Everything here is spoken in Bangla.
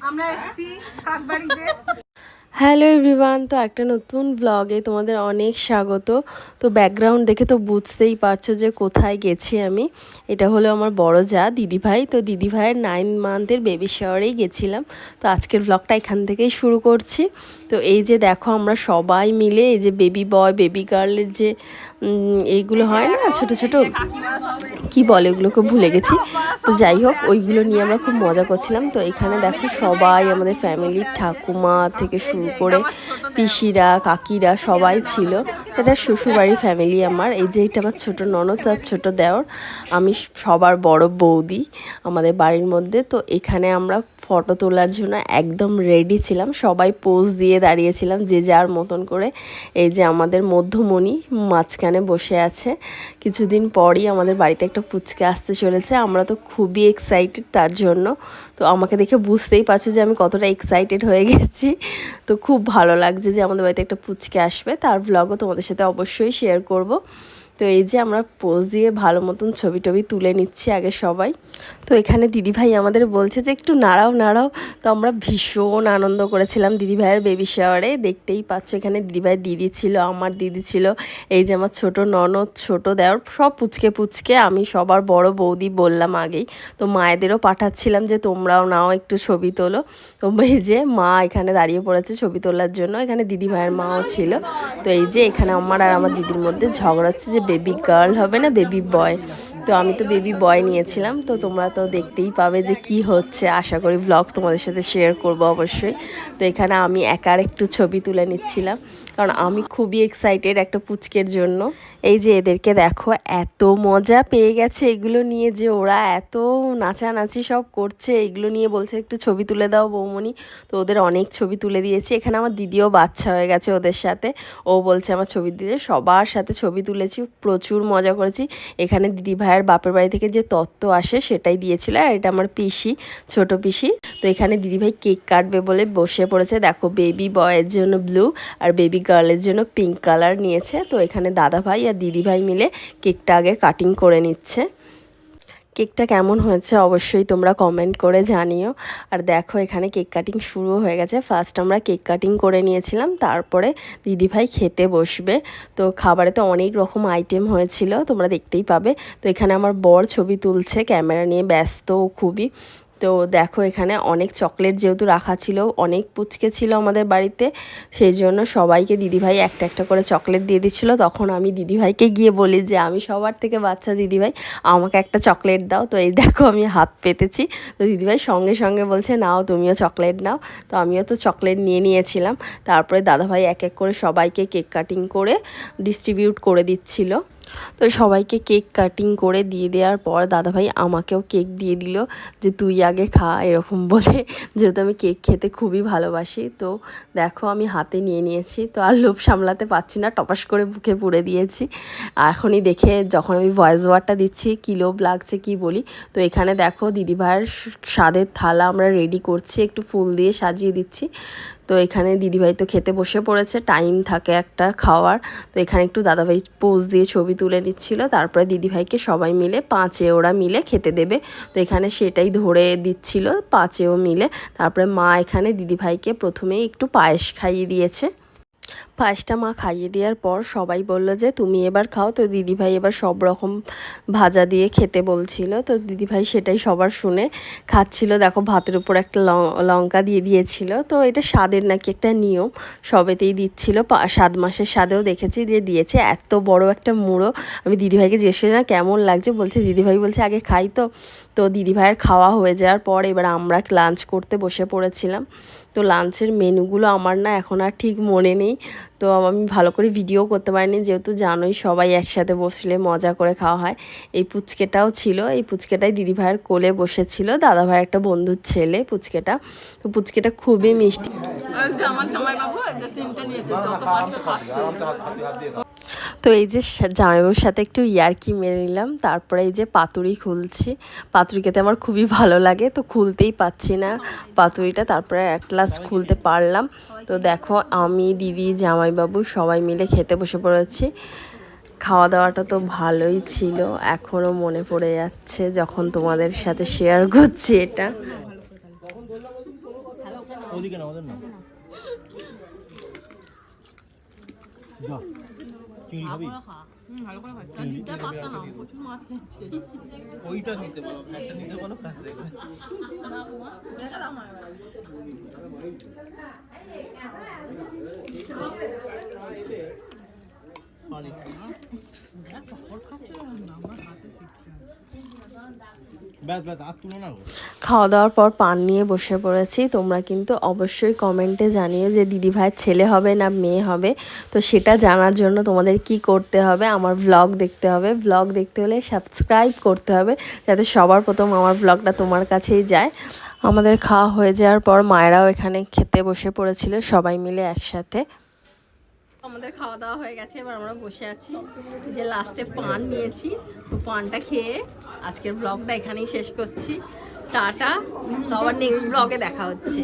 আমরা এসেছি শাকবাড়িতে। হ্যালো এভরিওয়ান, তো একটা নতুন ব্লগে তোমাদের অনেক স্বাগত। তো ব্যাকগ্রাউন্ড দেখে তো বুঝতেই পারছো যে কোথায় গেছি আমি। এটা হলো আমার বড় যা দিদিভাই, তো দিদিভাইয়ের 9 মান্থের বেবি শাওয়ারেই গেছিলাম। তো আজকের ব্লগটা এখান থেকেই শুরু করছি। তো এই যে দেখো আমরা সবাই মিলে এই যে বেবি বয় বেবি গার্লের যে এইগুলো হয় না ছোট ছোট, কি বলে ওগুলোকে ভুলে গেছি। তো যাই হোক ওইগুলো নিয়ে আমরা খুব মজা করছিলাম। তো এখানে দেখো সবাই আমাদের ফ্যামিলির ঠাকুমা থেকে শুরু করে পিসিরা কাকিরা সবাই ছিল। এটা শ্বশুরবাড়ির ফ্যামিলি আমার। এই যে এটা আমার ছোটো ননদ আর ছোটো দেওর, আমি সবার বড় বৌদি আমাদের বাড়ির মধ্যে। তো এখানে আমরা ফটো তোলার জন্য একদম রেডি ছিলাম, সবাই পোজ দিয়ে দাঁড়িয়েছিলাম যে যার মতন করে। এই যে আমাদের মধ্যমণি মাঝখানে বসে আছে। কিছুদিন পরই আমাদের বাড়িতে একটা পুচকে আসতে চলেছে, আমরা তো খুবই এক্সাইটেড তার জন্য। তো আমাকে দেখে বুঝতেই পারছো যে আমি কতটা এক্সাইটেড হয়ে গেছি। তো খুব ভালো লাগছে যে আমাদের বাড়িতে একটা পুচকে আসবে, তার ভ্লগও তোমাদের সাথে অবশ্যই শেয়ার করব। তো এই যে আমরা পোজ দিয়ে ভালো মতন ছবি টবি তুলে নিচ্ছি আগে সবাই। তো এখানে দিদিভাই আমাদের বলছে যে একটু নাড়াও নাড়াও। তো আমরা ভীষণ আনন্দ করেছিলাম দিদিভাইয়ের বেবি শাওয়ারে। দেখতেই পাচ্ছ এখানে দিদিভাইয়ের দিদি ছিল, আমার দিদি ছিল, এই যে আমার ছোটো ননদ ছোটো দেওর সব পুচকে পুচকে, আমি সবার বড় বৌদি বললাম আগেই। তো মায়েদেরও পাঠাচ্ছিলাম যে তোমরাও নাও একটু ছবি তোলো। তো এই যে মা এখানে দাঁড়িয়ে পড়েছে ছবি তোলার জন্য, এখানে দিদিভাইয়ের মাও ছিল। তো এই যে এখানে আমার আর আমার দিদির মধ্যে ঝগড়া হচ্ছে যে বেবি গার্ল হবে না বেবি বয়। তো আমি তো বেবি বয় নিয়েছিলাম। তো তোমরা তো দেখতেই পাবে যে কি হচ্ছে, আশা করি ব্লগ তোমাদের সাথে শেয়ার করবো অবশ্যই। তো এখানে আমি একার একটু ছবি তুলে নিচ্ছিলাম, কারণ আমি খুবই এক্সাইটেড একটা পুচকের জন্য। এই যে এদেরকে দেখো এত মজা পেয়ে গেছে এগুলো নিয়ে, যে ওরা এত নাচানাচি সব করছে, এগুলো নিয়ে বলছে একটু ছবি তুলে দাও বৌমনি। তো ওদের অনেক ছবি তুলে দিয়েছি। এখানে আমার দিদিও বাচ্চা হয়ে গেছে ওদের সাথে, ও বলছে আমার ছবি দিতে। সবার সাথে ছবি তুলেছি, প্রচুর মজা করেছি। এখানে দিদি ভাইয়ের বাপের বাড়ি থেকে যে তত্ত্ব আসে সেটাই দিয়েছিল, আর এটা আমার পিসি, ছোট পিসি। তো এখানে দিদিভাই কেক কাটবে বলে বসে পড়েছে। দেখো বেবি বয়ের জন্য ব্লু আর বেবি গার্লের জন্য পিঙ্ক কালার নিয়েছে। তো এখানে দাদা ভাই আর দিদি ভাই মিলে কেকটা আগে কাটিং করে নিচ্ছে। কেকটা কেমন হয়েছে অবশ্যই তোমরা কমেন্ট করে জানিও। আর দেখো এখানে কেক কাটিং শুরু হয়ে গেছে। ফার্স্ট আমরা কেক কাটিং করে নিয়েছিলাম, তারপরে দিদিভাই খেতে বসবে। তো খাবারে তো অনেক রকম আইটেম হয়েছিল, তোমরা দেখতেই পাবে। তো এখানে আমার বর ছবি তুলছে, ক্যামেরা নিয়ে ব্যস্ত খুবই। তো দেখো এখানে অনেক চকলেট যেহেতু রাখা ছিল, অনেক পুচকে ছিল আমাদের বাড়িতে, সেই জন্য সবাইকে দিদিভাই একটা একটা করে চকলেট দিয়ে দিচ্ছিলো। তখন আমি দিদিভাইকে গিয়ে বলি যে আমি সবার থেকে বাচ্চা দিদিভাই, আমাকে একটা চকলেট দাও। তো এই দেখো আমি হাত পেতেছি। তো দিদিভাই সঙ্গে সঙ্গে বলছে নাও তুমিও চকলেট নাও। তো আমিও তো চকলেট নিয়ে নিয়েছিলাম। তারপরে দাদাভাই এক এক করে সবাইকে কেক কাটিং করে ডিস্ট্রিবিউট করে দিচ্ছিল। তো সবাইকে কেক কাটিং করে দিয়ে দেওয়ার পর দাদাভাই আমাকেও কেক দিয়ে দিল যে তুই আগে খা, এরকম বলে, যেহেতু আমি কেক খেতে খুবই ভালোবাসি। তো দেখো আমি হাতে নিয়ে নিয়েছি, তো আর লোভ সামলাতে পারছি না, টপাস করে বুকে পুড়ে দিয়েছি। এখনই দেখে যখন আমি ভয়েস ওভারটা দিচ্ছি কী লোভ লাগছে কি বলি। তো এখানে দেখো দিদিভাইয়ের স্বাদের থালা আমরা রেডি করছি, একটু ফুল দিয়ে সাজিয়ে দিচ্ছি। তো এখানে দিদিভাই তো খেতে বসে পড়েছে, টাইম থাকে একটা খাওয়ার। তো এখানে একটু দাদাভাই পোজ দিয়ে ছবি তুলে নিচ্ছিল, তারপরে দিদিভাইকে সবাই মিলে পাঁচে ওরা মিলে খেতে দেবে। তো এখানে সেটাই ধরে দিচ্ছিল পাঁচেও মিলে। তারপরে মা এখানে দিদিভাইকে প্রথমেই একটু পায়েস খাইয়ে দিয়েছে। পায়েসটা মা খাইয়ে দেওয়ার পর সবাই বলল যে তুমি এবার খাও। তো দিদিভাই এবার সব রকম ভাজা দিয়ে খেতে বলছিল। তো দিদিভাই সেটাই সবার শুনে খাচ্ছিল। দেখো ভাতের উপর একটা লঙ্কা দিয়ে দিয়েছিল। তো এটা স্বাদের নাকি একটা নিয়ম, সবেতেই দিচ্ছিল। 7 মাসের স্বাদেও দেখেছি যে দিয়েছে। এত বড় একটা মুড়ো, আমি দিদিভাইকে জিজ্ঞেস করি না কেমন লাগছে, বলছে দিদিভাই বলছে আগে খাই। তো তো দিদিভাইয়ের খাওয়া হয়ে যাওয়ার পর এবার আমরা লাঞ্চ করতে বসে পড়েছিলাম। তো লাঞ্চের মেনুগুলো আমার না এখন আর ঠিক মনে নেই, তো আমি ভালো করে ভিডিও করতে পারিনি, যেহেতু জানোই সবাই একসাথে বসলে মজা করে খাওয়া হয়। এই পুচকেটাও ছিল, এই পুচকেটাই দিদিভাইয়ের কোলে বসেছিল, দাদাভাইয়ের একটা বন্ধুর ছেলে পুচকেটা। তো পুচকেটা খুবই মিষ্টি। তো এই যে জামাইবাবুর সাথে একটু ইয়ার্কি মেরে নিলাম। তারপরে এই যে পাতুরি খুলছি, পাতুরি খেতে আমার খুবই ভালো লাগে, তো খুলতেই পাচ্ছি না পাতুরিটা, তারপরে এক গ্লাস খুলতে পারলাম। তো দেখো আমি দিদি জামাইবাবু সবাই মিলে খেতে বসে পড়েছি। খাওয়া দাওয়াটা তো ভালোই ছিল, এখনও মনে পড়ে যাচ্ছে যখন তোমাদের সাথে শেয়ার করছি এটা। ওদিকে না ওদের না যা চিংড়ি খাবি ভালো করে খাচ্ছি দিতে পারতাম না প্রচুর মাছ খেয়েছে ওইটা নিতে বলো একটা নিতে বলো কাজ দেখবে দেখা দাও আমার পানি ব্যাস ব্যাস আর তুলো না গো খাওয়া দাওয়ার পর পান নিয়ে বসে পড়েছি। তোমরা কিন্তু অবশ্যই কমেন্টে জানিও যে দিদি ভাইয়ের ছেলে হবে না মেয়ে হবে। তো সেটা জানার জন্য তোমাদের কি করতে হবে, আমার ব্লগ দেখতে হবে। ব্লগ দেখতে হলে সাবস্ক্রাইব করতে হবে যাতে সবার প্রথম আমার ব্লগটা তোমার কাছেই যায়। আমাদের খাওয়া হয়ে যাওয়ার পর মায়েরাও এখানে খেতে বসে পড়েছিল সবাই মিলে একসাথে। আমাদের খাওয়া দাওয়া হয়ে গেছে, এবার আমরা বসে আছি। যে লাস্টে পান নিয়েছি, তো পানটা খেয়ে আজকের ব্লগটা এখানেই শেষ করছি। টাটা, তো আবার নেক্সট ব্লগে দেখা হচ্ছে।